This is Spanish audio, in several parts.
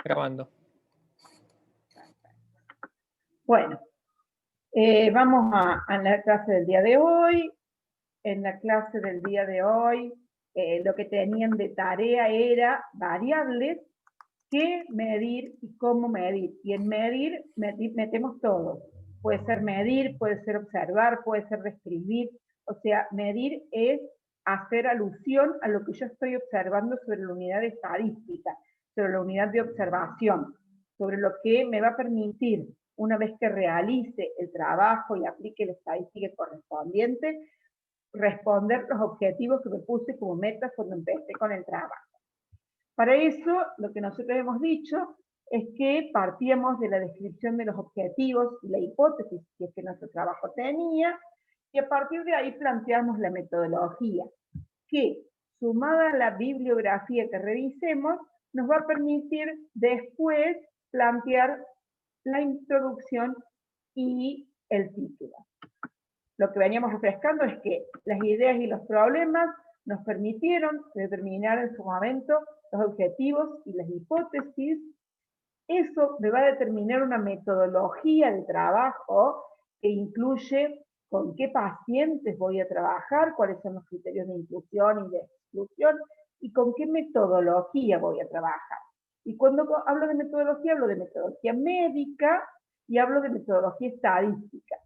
Grabando. Bueno, vamos a la clase del día de hoy. En la clase del día de hoy, lo que tenían de tarea era variables, qué medir y cómo medir. Y en medir metemos todo. Puede ser medir, puede ser observar, puede ser describir. O sea, medir es hacer alusión a lo que yo estoy observando sobre la unidad de estadística, sobre la unidad de observación, sobre lo que me va a permitir, una vez que realice el trabajo y aplique la estadística correspondiente, responder los objetivos que me puse como metas cuando empecé con el trabajo. Para eso, lo que nosotros hemos dicho es que partíamos de la descripción de los objetivos y la hipótesis que es que nuestro trabajo tenía, y a partir de ahí planteamos la metodología, que sumada a la bibliografía que revisemos, nos va a permitir después plantear la introducción y el título. Lo que veníamos refrescando es que las ideas y los problemas nos permitieron determinar en su momento los objetivos y las hipótesis. Eso me va a determinar una metodología de trabajo que incluye con qué pacientes voy a trabajar, cuáles son los criterios de inclusión y de exclusión, y con qué metodología voy a trabajar. Y cuando hablo de metodología médica y hablo de metodología estadística.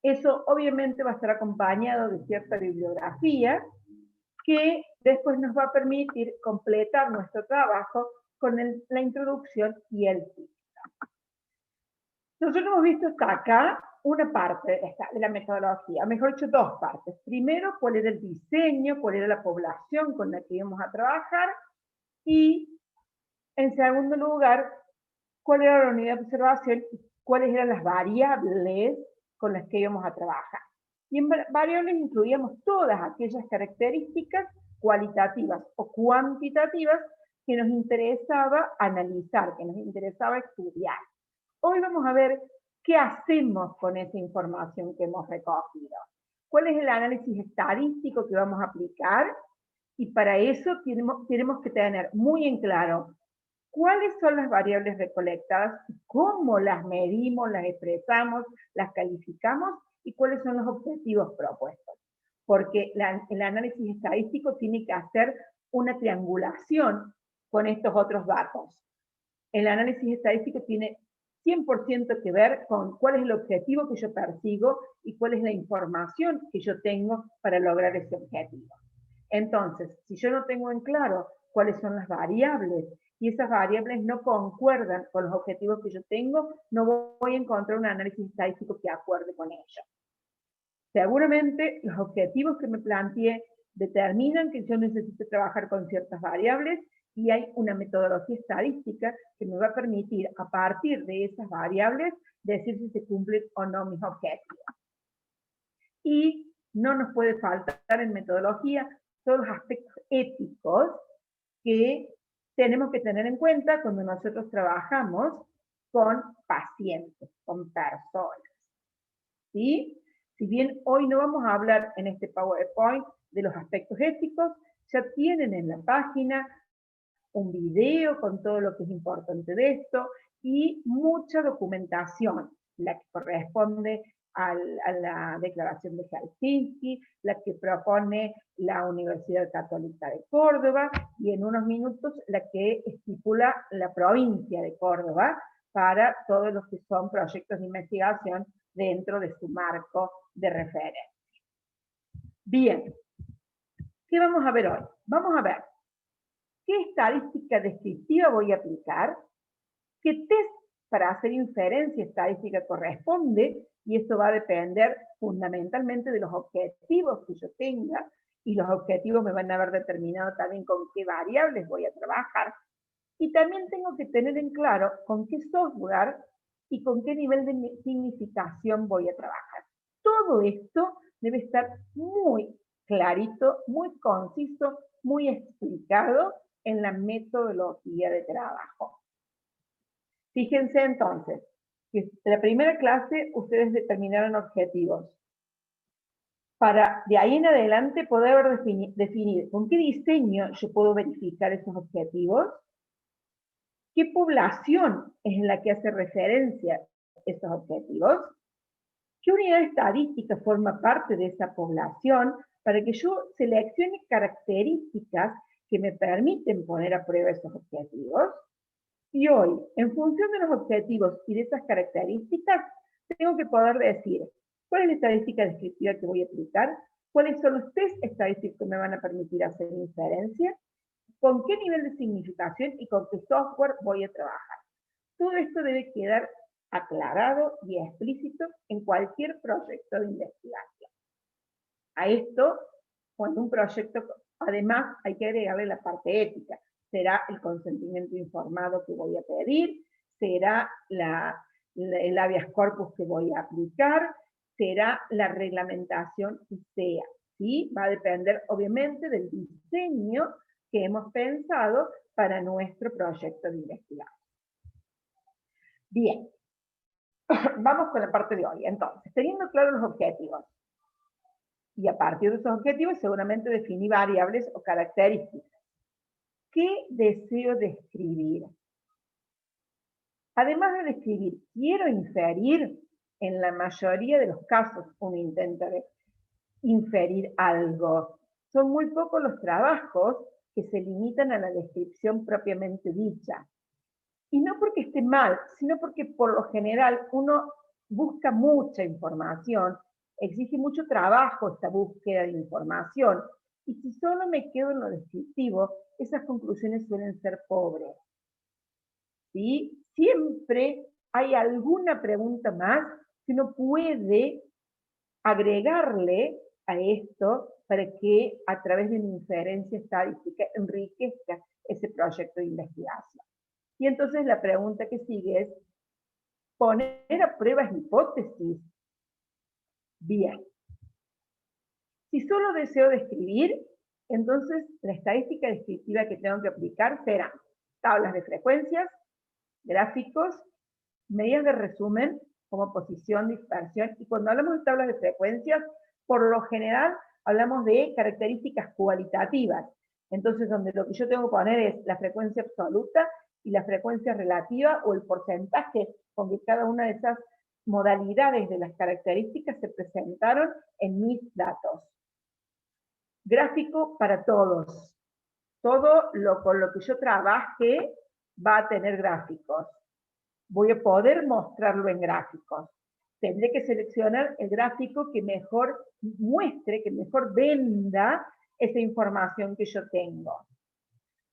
Eso obviamente va a estar acompañado de cierta bibliografía que después nos va a permitir completar nuestro trabajo con la introducción y el título. Nosotros hemos visto hasta acá una parte de la metodología, mejor dicho, dos partes. Primero, cuál era el diseño, cuál era la población con la que íbamos a trabajar, y en segundo lugar, cuál era la unidad de observación y cuáles eran las variables con las que íbamos a trabajar. Y en variables incluíamos todas aquellas características cualitativas o cuantitativas que nos interesaba analizar, que nos interesaba estudiar. Hoy vamos a ver qué hacemos con esa información que hemos recogido. ¿Cuál es el análisis estadístico que vamos a aplicar? Y para eso tenemos que tener muy en claro cuáles son las variables recolectadas, cómo las medimos, las expresamos, las calificamos y cuáles son los objetivos propuestos. Porque el análisis estadístico tiene que hacer una triangulación con estos otros datos. El análisis estadístico tiene 100% que ver con cuál es el objetivo que yo persigo y cuál es la información que yo tengo para lograr ese objetivo. Entonces, si yo no tengo en claro cuáles son las variables y esas variables no concuerdan con los objetivos que yo tengo, no voy a encontrar un análisis estadístico que acuerde con ello. Seguramente los objetivos que me planteé determinan que yo necesito trabajar con ciertas variables y hay una metodología estadística que me va a permitir, a partir de esas variables, decir si se cumplen o no mis objetivos. Y no nos puede faltar en metodología todos los aspectos éticos que tenemos que tener en cuenta cuando nosotros trabajamos con pacientes, con personas. ¿Sí? Si bien hoy no vamos a hablar en este PowerPoint de los aspectos éticos, ya tienen en la página un video con todo lo que es importante de esto y mucha documentación, la que corresponde a la Declaración de Helsinki, la que propone la Universidad Católica de Córdoba y en unos minutos la que estipula la provincia de Córdoba para todos los que son proyectos de investigación dentro de su marco de referencia. Bien, ¿qué vamos a ver hoy? Vamos a ver qué estadística descriptiva voy a aplicar, qué test para hacer inferencia estadística corresponde, y esto va a depender fundamentalmente de los objetivos que yo tenga, y los objetivos me van a haber determinado también con qué variables voy a trabajar, y también tengo que tener en claro con qué software y con qué nivel de significación voy a trabajar. Todo esto debe estar muy clarito, muy conciso, muy explicado en la metodología de trabajo. Fíjense entonces, que en la primera clase ustedes determinaron objetivos. Para de ahí en adelante poder definir con qué diseño yo puedo verificar esos objetivos, ¿Qué población es en la que hace referencia estos objetivos? ¿Qué unidad estadística forma parte de esa población para que yo seleccione características que me permiten poner a prueba esos objetivos? Y hoy, en función de los objetivos y de esas características, tengo que poder decir cuál es la estadística descriptiva que voy a aplicar, cuáles son los test estadísticos que me van a permitir hacer inferencia, con qué nivel de significación y con qué software voy a trabajar. Todo esto debe quedar aclarado y explícito en cualquier proyecto de investigación. A esto, cuando un proyecto, además, hay que agregarle la parte ética. Será el consentimiento informado que voy a pedir, será el habeas corpus que voy a aplicar, será la reglamentación que sea. ¿Sí? Va a depender, obviamente, del diseño que hemos pensado para nuestro proyecto de investigación. Bien, vamos con la parte de hoy. Entonces, teniendo claros los objetivos, y a partir de esos objetivos seguramente definí variables o características. ¿Qué deseo describir? Además de describir, quiero inferir. En la mayoría de los casos uno intenta inferir algo. Son muy pocos los trabajos que se limitan a la descripción propiamente dicha. Y no porque esté mal, sino porque por lo general uno busca mucha información, exige mucho trabajo esta búsqueda de información, y si solo me quedo en lo descriptivo, esas conclusiones suelen ser pobres. ¿Sí? Siempre hay alguna pregunta más que uno puede agregarle a esto para que a través de una inferencia estadística enriquezca ese proyecto de investigación. Y entonces la pregunta que sigue es, ¿poner a prueba hipótesis? Bien. Si solo deseo describir, entonces la estadística descriptiva que tengo que aplicar será tablas de frecuencias, gráficos, medidas de resumen como posición, dispersión, y cuando hablamos de tablas de frecuencias, por lo general hablamos de características cualitativas. Entonces, donde lo que yo tengo que poner es la frecuencia absoluta y la frecuencia relativa o el porcentaje con que cada una de esas modalidades de las características se presentaron en mis datos. Gráfico para todos. Todo con lo que yo trabaje va a tener gráficos. Voy a poder mostrarlo en gráficos. Tendré que seleccionar el gráfico que mejor muestre, que mejor venda esa información que yo tengo.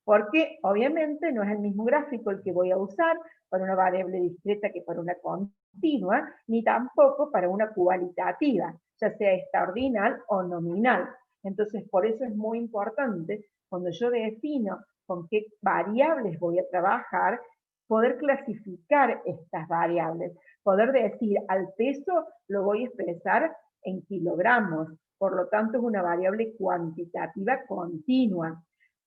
Porque obviamente no es el mismo gráfico el que voy a usar para una variable discreta que para una continua, ni tampoco para una cualitativa, ya sea esta ordinal o nominal. Entonces, por eso es muy importante, cuando yo defino con qué variables voy a trabajar, poder clasificar estas variables, poder decir al peso lo voy a expresar en kilogramos, por lo tanto es una variable cuantitativa continua.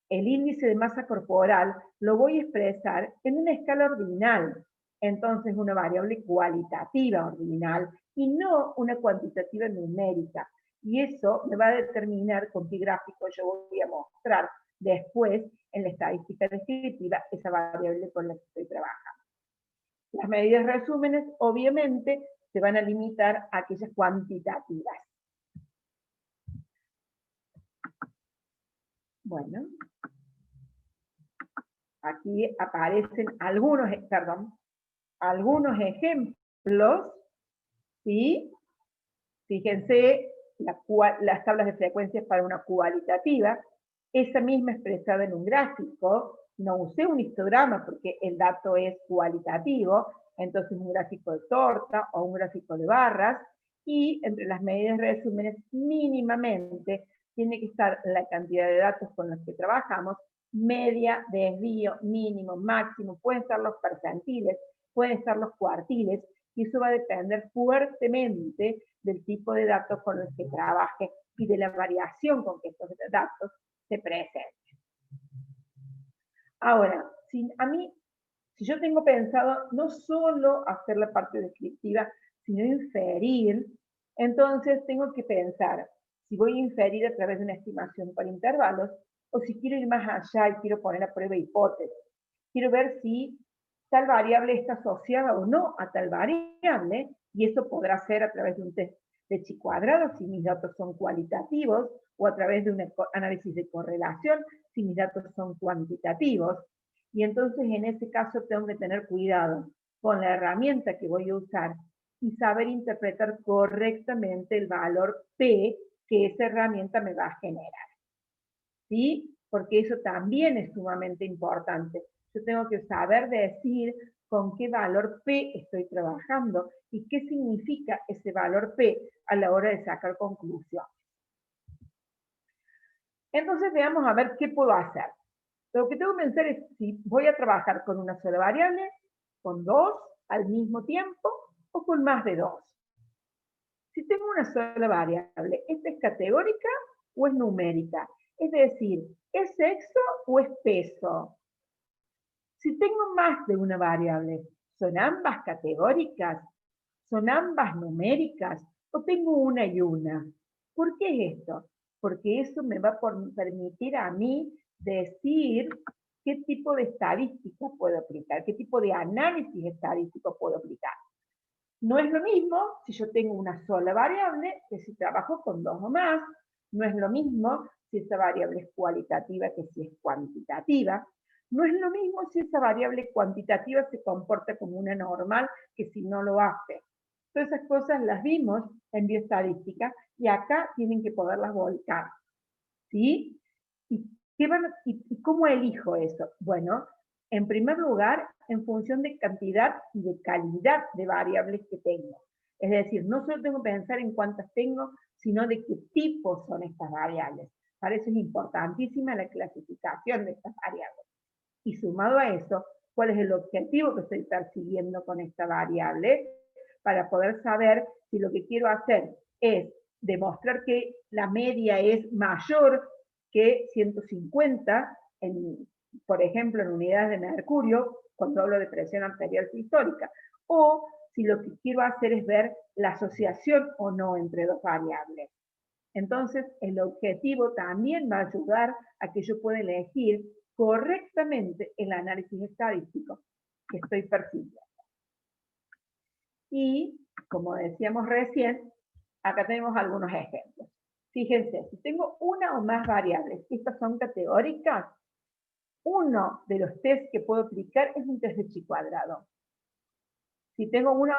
El índice de masa corporal lo voy a expresar en una escala ordinal, entonces una variable cualitativa ordinal y no una cuantitativa numérica. Y eso me va a determinar con qué gráfico yo voy a mostrar después en la estadística descriptiva esa variable con la que estoy trabajando. Las medidas resúmenes obviamente se van a limitar a aquellas cuantitativas. Bueno, aquí aparecen algunos ejemplos, ¿sí? Fíjense las tablas de frecuencias para una cualitativa, esa misma expresada en un gráfico, no usé un histograma porque el dato es cualitativo, entonces un gráfico de torta o un gráfico de barras, y entre las medidas de resúmenes mínimamente tiene que estar la cantidad de datos con los que trabajamos, media, desvío, mínimo, máximo, pueden ser los percentiles, pueden ser los cuartiles, y eso va a depender fuertemente del tipo de datos con los que trabaje y de la variación con que estos datos se presenten. Ahora, si yo tengo pensado no solo hacer la parte descriptiva, sino inferir, entonces tengo que pensar si voy a inferir a través de una estimación por intervalos o si quiero ir más allá y quiero poner a prueba hipótesis. quiero ver si tal variable está asociada o no a tal variable, y eso podrá ser a través de un test de chi cuadrado, si mis datos son cualitativos, o a través de un análisis de correlación, si mis datos son cuantitativos. Y entonces en ese caso tengo que tener cuidado con la herramienta que voy a usar y saber interpretar correctamente el valor P que esa herramienta me va a generar. ¿Sí? Porque eso también es sumamente importante. Yo tengo que saber decir con qué valor P estoy trabajando y qué significa ese valor P a la hora de sacar conclusiones. Entonces veamos a ver qué puedo hacer. Lo que tengo que pensar es si voy a trabajar con una sola variable, con dos al mismo tiempo o con más de dos. Si tengo una sola variable, ¿esta es categórica o es numérica? Es decir, ¿es sexo o es peso? Si tengo más de una variable, ¿son ambas categóricas? ¿Son ambas numéricas? ¿O tengo una y una? ¿Por qué es esto? Porque eso me va a permitir a mí decir qué tipo de estadística puedo aplicar, qué tipo de análisis estadístico puedo aplicar. No es lo mismo si yo tengo una sola variable que si trabajo con dos o más. No es lo mismo si esa variable es cualitativa que si es cuantitativa. No es lo mismo si esa variable cuantitativa se comporta como una normal que si no lo hace. Todas esas cosas las vimos en bioestadística y acá tienen que poderlas volcar. ¿Sí? ¿Y cómo elijo eso? Bueno, en primer lugar, en función de cantidad y de calidad de variables que tengo. Es decir, no solo tengo que pensar en cuántas tengo, sino de qué tipo son estas variables. Para eso es importantísima la clasificación de estas variables. Y sumado a eso, ¿cuál es el objetivo que estoy persiguiendo con esta variable? Para poder saber si lo que quiero hacer es demostrar que la media es mayor que 150, por ejemplo, en unidades de mercurio, cuando hablo de presión arterial sistólica, o si lo que quiero hacer es ver la asociación o no entre dos variables. Entonces, el objetivo también va a ayudar a que yo pueda elegir correctamente el análisis estadístico que estoy persiguiendo. Y, como decíamos recién, acá tenemos algunos ejemplos. Fíjense, si tengo una o más variables, estas son categóricas, uno de los test que puedo aplicar es un test de chi cuadrado. Si tengo una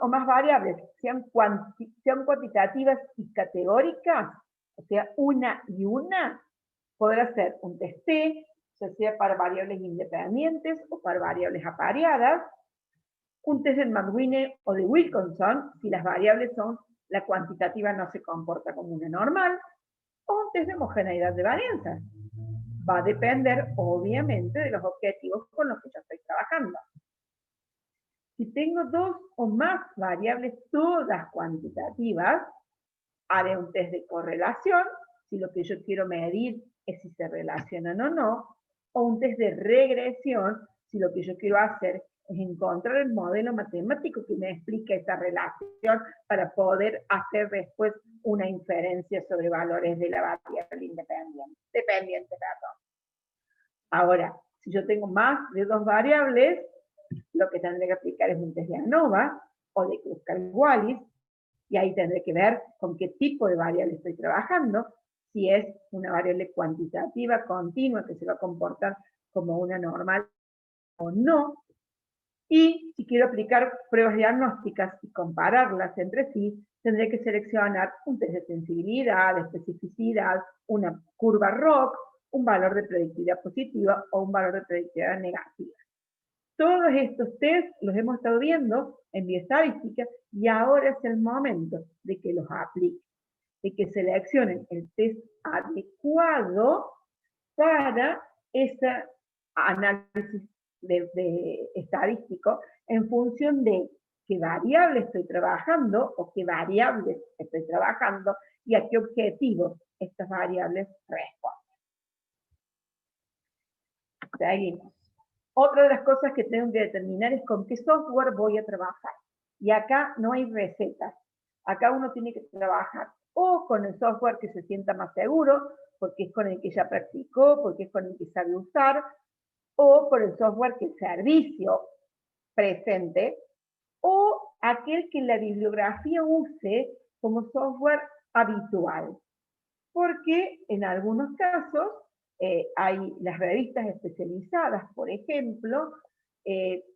o más variables, sean cuantitativas y categóricas, o sea, una y una, podrá ser un test T, ya sea para variables independientes o para variables apareadas, un test de Madwine o de Wilkinson, si las variables son, la cuantitativa no se comporta como una normal, o un test de homogeneidad de varianza. Va a depender, obviamente, de los objetivos con los que yo estoy trabajando. Si tengo dos o más variables, todas cuantitativas, haré un test de correlación, si lo que yo quiero medir es si se relacionan o no, o un test de regresión, si lo que yo quiero hacer es encontrar el modelo matemático que me explica esa relación para poder hacer después una inferencia sobre valores de la variable dependiente. Ahora, si yo tengo más de dos variables, lo que tendré que aplicar es un test de ANOVA o de Kruskal-Wallis, y ahí tendré que ver con qué tipo de variable estoy trabajando, si es una variable cuantitativa continua que se va a comportar como una normal o no, y si quiero aplicar pruebas diagnósticas y compararlas entre sí, tendré que seleccionar un test de sensibilidad, de especificidad, una curva ROC, un valor de predictividad positiva o un valor de predictividad negativa. Todos estos test los hemos estado viendo en bioestadística y ahora es el momento de que los apliquen, de que seleccionen el test adecuado para ese análisis estadístico en función de qué variable estoy trabajando o qué variables estoy trabajando y a qué objetivo estas variables responden. Seguimos. Otra de las cosas que tengo que determinar es con qué software voy a trabajar. Y acá no hay recetas. Acá uno tiene que trabajar o con el software que se sienta más seguro, porque es con el que ya practicó, porque es con el que sabe usar, o por el software que el servicio presente, o aquel que la bibliografía use como software habitual. Porque en algunos casos hay las revistas especializadas, por ejemplo,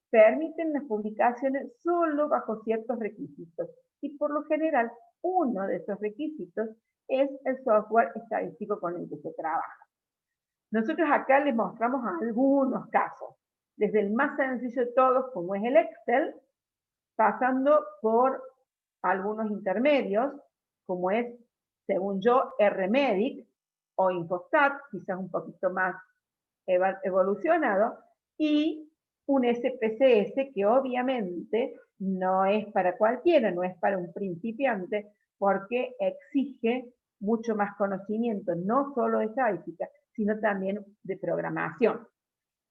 permiten las publicaciones solo bajo ciertos requisitos. Y por lo general, uno de esos requisitos es el software estadístico con el que se trabaja. Nosotros acá les mostramos algunos casos, desde el más sencillo de todos, como es el Excel, pasando por algunos intermedios, como es, según yo, RMedic o Infostat, quizás un poquito más evolucionado, y un SPSS que obviamente no es para cualquiera, no es para un principiante, porque exige mucho más conocimiento, no solo de estadística, sino también de programación.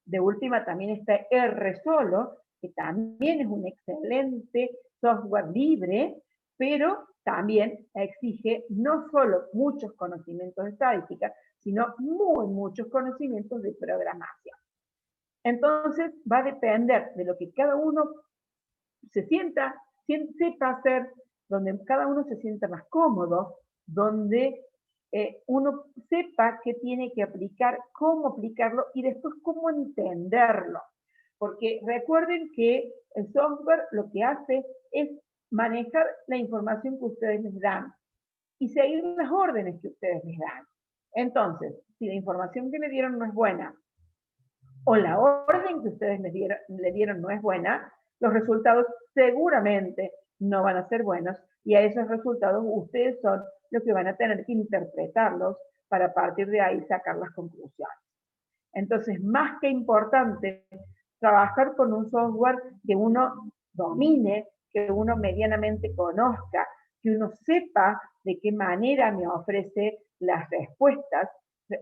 De última también está RSolo, que también es un excelente software libre, pero también exige no solo muchos conocimientos de estadística, sino muchos conocimientos de programación. Entonces va a depender de lo que cada uno se sienta, sepa hacer, donde cada uno se sienta más cómodo, donde uno sepa qué tiene que aplicar, cómo aplicarlo y después cómo entenderlo. Porque recuerden que el software lo que hace es manejar la información que ustedes les dan y seguir las órdenes que ustedes les dan. Entonces, si la información que le dieron no es buena o la orden que ustedes le dieron no es buena, los resultados seguramente no van a ser buenos y a esos resultados ustedes son los que van a tener que interpretarlos para a partir de ahí sacar las conclusiones. Entonces, más que importante, trabajar con un software que uno domine, que uno medianamente conozca, que uno sepa de qué manera me ofrece las respuestas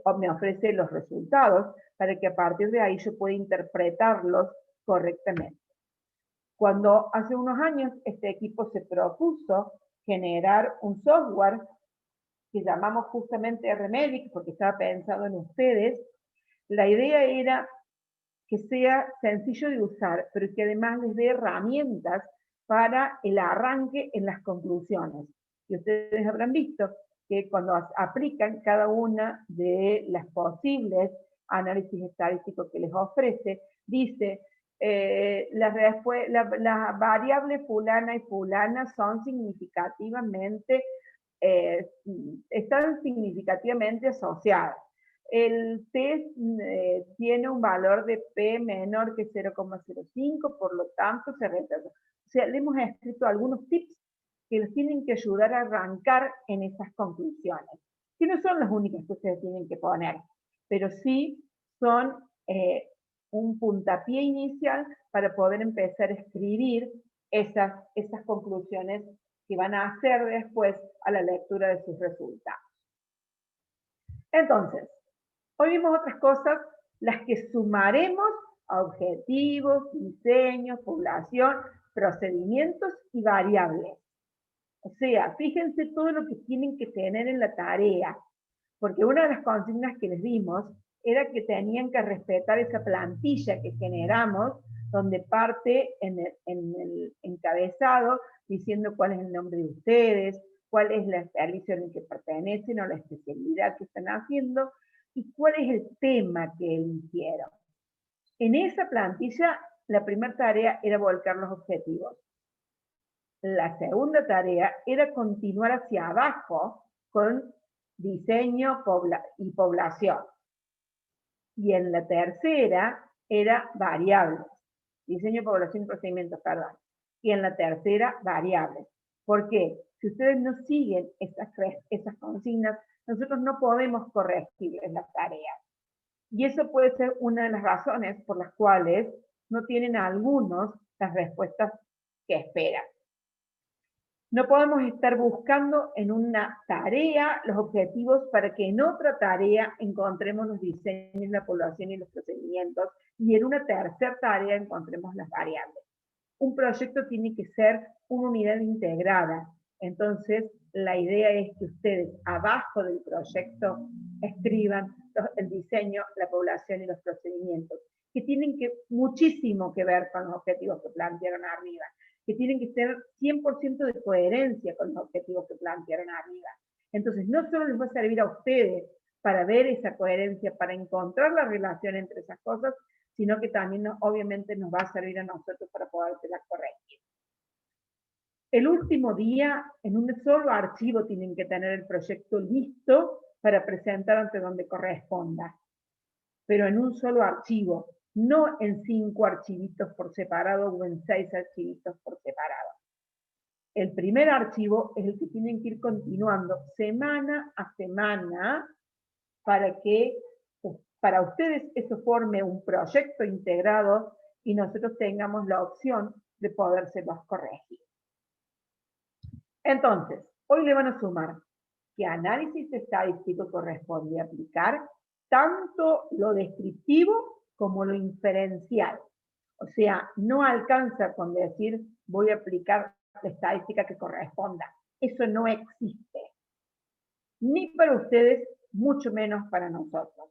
o me ofrece los resultados para que a partir de ahí yo pueda interpretarlos correctamente. Cuando hace unos años este equipo se propuso generar un software que llamamos justamente RMedic, porque estaba pensado en ustedes, la idea era que sea sencillo de usar, pero que además les dé herramientas para el arranque en las conclusiones. Y ustedes habrán visto que cuando aplican cada una de las posibles análisis estadísticos que les ofrece, dice, las variables fulana y fulana son significativamente, están significativamente asociadas. El test tiene un valor de P menor que 0,05, por lo tanto se retrasa. O sea, le hemos escrito algunos tips que les tienen que ayudar a arrancar en esas conclusiones, que no son las únicas que ustedes tienen que poner, pero sí son un puntapié inicial para poder empezar a escribir esas conclusiones que van a hacer después a la lectura de sus resultados. Entonces, hoy vimos otras cosas, las que sumaremos a objetivos, diseños, población, procedimientos y variables. O sea, fíjense todo lo que tienen que tener en la tarea, porque una de las consignas que les dimos era que tenían que respetar esa plantilla que generamos, donde parte en el encabezado diciendo cuál es el nombre de ustedes, cuál es la servicio en el que pertenecen o la especialidad que están haciendo, y cuál es el tema que eligieron. En esa plantilla, la primera tarea era volcar los objetivos. La segunda tarea era continuar hacia abajo con diseño y población. Y en la tercera era variables. Diseño, población y procedimientos, perdón. Y en la tercera, variables. ¿Por qué? Si ustedes no siguen esas consignas, nosotros no podemos corregirles las tareas. Y eso puede ser una de las razones por las cuales no tienen algunos las respuestas que esperan. No podemos estar buscando en una tarea los objetivos para que en otra tarea encontremos los diseños, la población y los procedimientos, y en una tercera tarea encontremos las variables. Un proyecto tiene que ser una unidad integrada. Entonces, la idea es que ustedes abajo del proyecto escriban el diseño, la población y los procedimientos. que tienen muchísimo que ver con los objetivos que plantearon arriba, que tienen que tener 100% de coherencia con los objetivos que plantearon arriba. Entonces, no solo les va a servir a ustedes para ver esa coherencia, para encontrar la relación entre esas cosas, sino que también obviamente nos va a servir a nosotros para podérselas corregir. El último día, en un solo archivo tienen que tener el proyecto listo para presentar ante donde corresponda, pero en un solo archivo, no en 5 archivitos por separado o en 6 archivitos por separado. El primer archivo es el que tienen que ir continuando semana a semana para que para ustedes eso forme un proyecto integrado y nosotros tengamos la opción de podérselos corregir. Entonces, hoy le van a sumar que análisis estadístico corresponde aplicar tanto lo descriptivo como lo inferencial. O sea, no alcanza con decir voy a aplicar la estadística que corresponda. Eso no existe. Ni para ustedes, mucho menos para nosotros.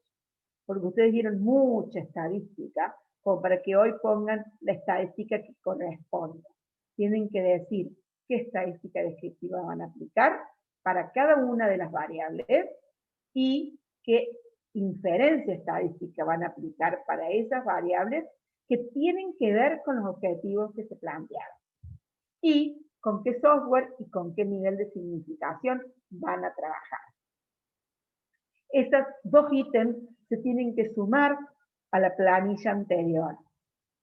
Porque ustedes dieron mucha estadística como para que hoy pongan la estadística que corresponde. Tienen que decir qué estadística descriptiva van a aplicar para cada una de las variables y qué inferencia estadística van a aplicar para esas variables que tienen que ver con los objetivos que se plantearon. Y con qué software y con qué nivel de significación van a trabajar. Estos 2 ítems se tienen que sumar a la planilla anterior.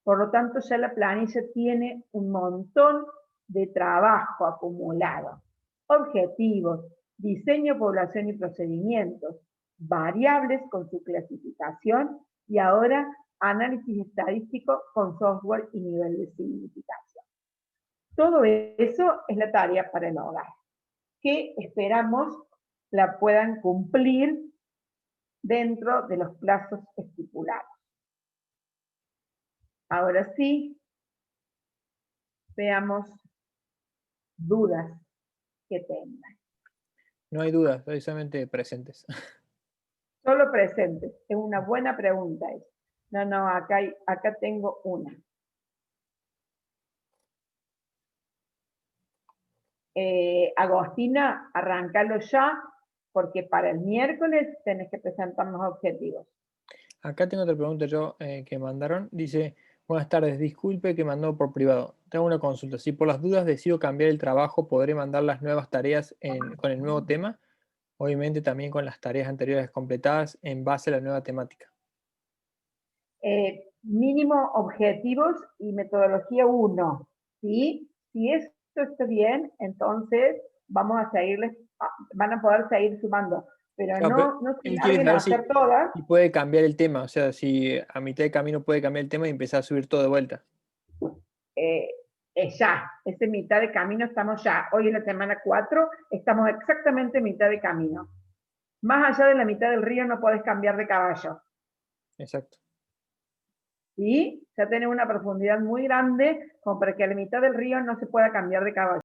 Por lo tanto, ya la planilla tiene un montón de trabajo acumulado. Objetivos, diseño, población y procedimientos, variables con su clasificación y ahora análisis estadístico con software y nivel de significación. Todo eso es la tarea para el hogar, que esperamos la puedan cumplir dentro de los plazos estipulados. Ahora sí, veamos dudas que tengan. No hay dudas, precisamente presentes. Solo presentes, es una buena pregunta esa. No, acá tengo una. Agostina, arrancalo ya, porque para el miércoles tenés que presentar los objetivos. Acá tengo otra pregunta yo que mandaron. Dice, buenas tardes, disculpe que mandó por privado. Tengo una consulta. Si por las dudas decido cambiar el trabajo, ¿podré mandar las nuevas tareas con el nuevo tema? Obviamente también con las tareas anteriores completadas en base a la nueva temática. Mínimo objetivos y metodología 1. ¿Sí? Si esto está bien, entonces vamos a seguirles, van a poder seguir sumando. Pero Claro, no se él quiere larguen a saber hacer todas. si puede cambiar el tema. O sea, si a mitad de camino puede cambiar el tema y empezar a subir todo de vuelta. Ya, ese mitad de camino estamos ya. Hoy es la semana 4, estamos exactamente en mitad de camino. Más allá de la mitad del río no podés cambiar de caballo. Exacto. ¿Sí? Ya tenés una profundidad muy grande como para que a la mitad del río no se pueda cambiar de caballo.